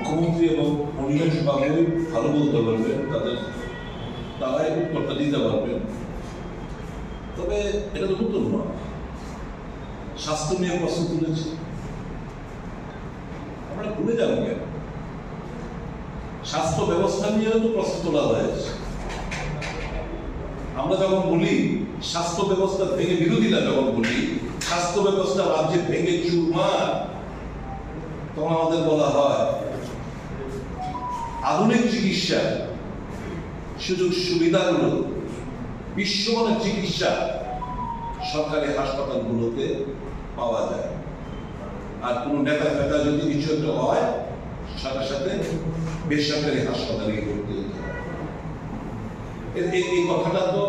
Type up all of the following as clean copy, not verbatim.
মুখ্যমন্ত্রী এবং অনিমেষ বাবু ভালো বলতে পারবেন, তারাই উত্তরটা দিতে পারবেন। তবে এটা তো নতুন নয়, স্বাস্থ্য নিয়ে প্রশ্ন তুলেছি, আমরা ভুলে যাব কেন? স্বাস্থ্য ব্যবস্থা নিয়েও তো প্রশ্ন তোলা হয়েছে। আমরা যখন বলি স্বাস্থ্য ব্যবস্থা ভেঙে, বিরোধীরা যখন বলি স্বাস্থ্য ব্যবস্থা রাজ্যে ভেঙে চুরমার, তখন আমাদের বলা হয় আধুনিক চিকিৎসা সুযোগ সুবিধাগুলো, বিশ্বমানের চিকিৎসা সরকারি হাসপাতালগুলোতে পাওয়া যায়। আর কোনো নেতা ফেতা যদি কিছু একটা হয়, সাথে সাথে বেসরকারি হাসপাতালে ভর্তি হতে হয়। এই কথাটা তো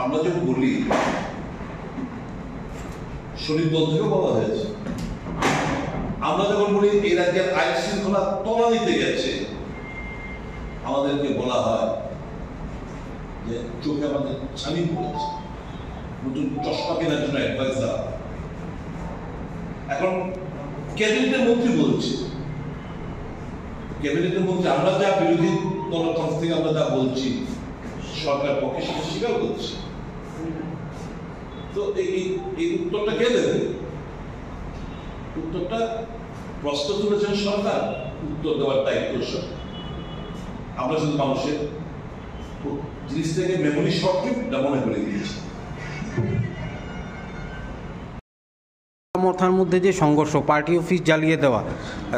আমরা যখন বলি, শরীর দল থেকে বলা হয়েছে। আমরা যখন বলি এই রাজ্যের আইন শৃঙ্খলা তলানিতে গেছে, আমাদেরকে বলা হয় যে চোখে আমাদের ছানি পড়েছে, নতুন চশমা কেনার জন্য অ্যাডভাইজার। এখন ক্যাবিনেটের মন্ত্রী বলছে, ক্যাবিনেটের মন্ত্রী আমরা যা বিরোধী দলের কাছ থেকে আমরা যা বলছি, সরকার পক্ষে সেটা স্বীকার করছে। তো এই উত্তরটা কে দেবে? উত্তরটা প্রশ্ন তুলেছেন সরকার, উত্তর দেওয়ার দায়িত্ব সরকার। আমরা শুধু মানুষের জিনিস থেকে মেমোরি শর্টটা মনে করে দিয়েছি। মাথার মধ্যে যে সংঘর্ষ, পার্টি অফিস জ্বালিয়ে দেওয়া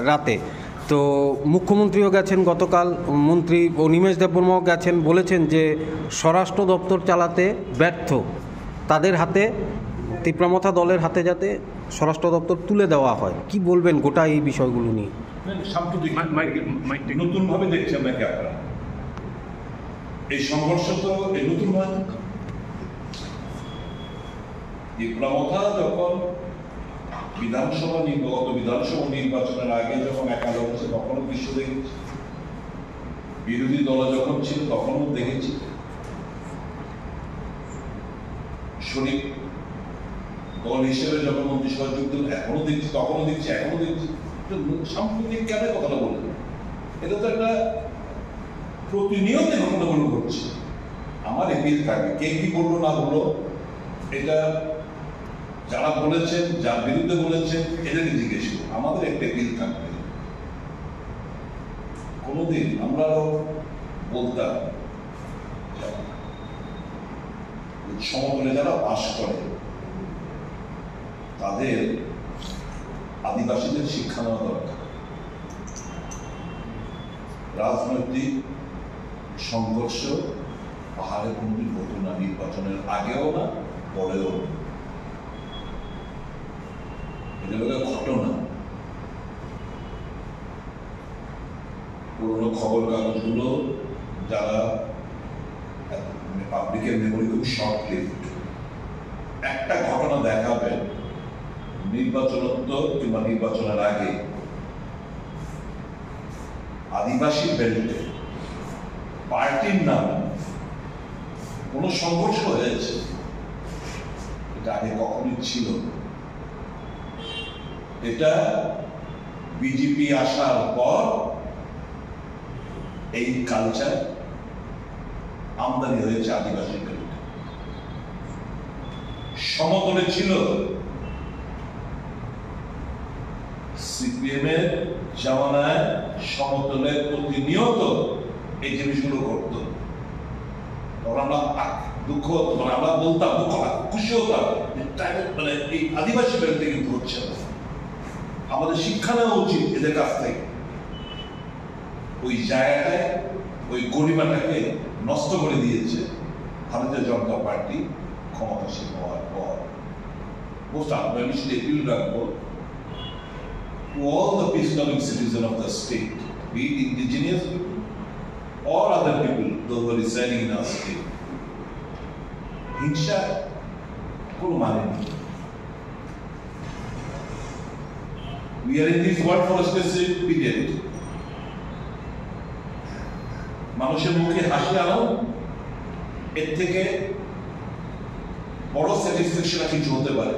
রাতে, তো মুখ্যমন্ত্রীও গেছেন গতকাল, মন্ত্রী অনিমেষ দেববর্মাও গেছেন, বলেছেন যে স্বরাষ্ট্র দপ্তর চালাতে ব্যর্থ, তাদের হাতে, তিপ্রামথা দলের হাতে যাতে স্বরাষ্ট্র দপ্তর তুলে দেওয়া হয়। কি বলবেন গোটা এই বিষয়গুলো নিয়ে? সাম্প্রতিক নতুনভাবে দেখছেন নাকি আপনারা? এই সংঘর্ষ তো এই নতুন নয়। তিপ্রামথা যখন বিধানসভা নির্বাচনের আগে যখন একাদশ হচ্ছে, তখনও দৃশ্য দেখেছি। বিরোধী দল যখন ছিল তখনও দেখেছি। শরীর দল হিসেবে যখন মন্ত্রিসভা যোগ দিল, এখনো দেখছি, তখনও দেখছি, এখনো দেখছি। সাম্প্রতিক কেন কথাটা বললেন? এটা তো একটা প্রতিনিয়ত ঘটনাগুলো ঘটছে। আমার এপিল থাকবে, কে কি বললো না বললো, এটা যারা বলেছেন, যার বিরুদ্ধে বলেছেন, এদেরকে জিজ্ঞেস করুন। আমাদের একটা এপিল থাকবে, কোনোদিন আমরাও বলতাম সমতলে যারা বাস করে তাদের আদিবাসীদের শিক্ষা নেওয়া দরকার। রাজনৈতিক সংঘর্ষ পাহাড়ে কোনোদিন হতো না, নির্বাচনের আগেও না, পরেও না। এটা হলো ঘটনা। পুরোনো খবর কাগজগুলো যারা পাবলিকের মেমোরি খুব শর্ট লিভড, একটা ঘটনা দেখাবেন নির্বাচনোত্তর কিংবা নির্বাচনের আগে আদিবাসী বেল্টে পার্টির নামে কোন সংঘর্ষ হয়েছে, এটা আগে কখনোই ছিল না। এটা বিজেপি আসার পর এই কালচার আমদানি হয়েছে আদিবাসী বেল্টে। সমতলে ছিল সিপিএম এর জামানায়, সমতলে প্রতিনিয়ত এই জিনিসগুলো ঘটত। তখন আমরা দুঃখ, মানে আমরা বলতাম, দুঃখ খুশি হতাম, মানে এই আদিবাসী বেল্টে কিন্তু হচ্ছে না। আমাদের শিক্ষা নেওয়া উচিত এদের কাছ থেকে। ওই জায়গাটায় ওই গরিমাটাকে নষ্ট করে দিয়েছে ভারতীয় জনতা পার্টি ক্ষমতাসীন হওয়ার পর। মোস্ট আনবানিশলি এপিল রাখবো to all the peace-loving citizens of the state, be it indigenous people or other people, those who are residing in our state. হিংসা কোনো মানে নেই। We are in this world for a specific period. মানুষের মুখে হাসি আনো, এর থেকে বড় স্যাটিসফ্যাকশন কিছু হতে পারে।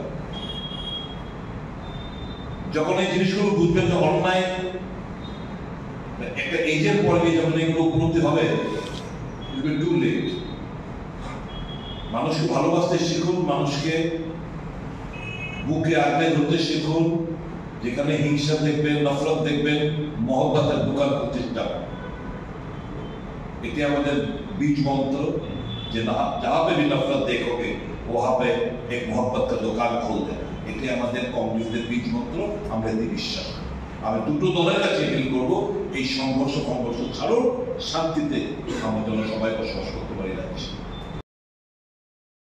যখন এই জিনিসগুলো বুঝবেন যে অন্যায় একটা এজের পরে যখন এগুলো উপলব্ধি হবে, টু লেট। মানুষকে ভালোবাসতে শিখুন, মানুষকে বুকে আঁকড়ে ধরতে শিখুন। যেখানে হিংসা দেখবেন, নফরত দেখবেন, মহব্বতের দোকান প্রতিষ্ঠা। এটি আমাদের बीज मंत्र, जहाँ पे भी नफरत देखोगे वहाँ पे एक मोहब्बत का दुकान खोल दे। এটি আমাদের কমিউনিস্টদের বীজ মন্ত্র, আমরা এতে বিশ্বাস। আমি দুটো দলের কাছে এপিল করবো, এই সংঘর্ষ ছাড়ো, শান্তিতে আমরা যেন সবাই বসবাস করতে পারি রাজ্যে।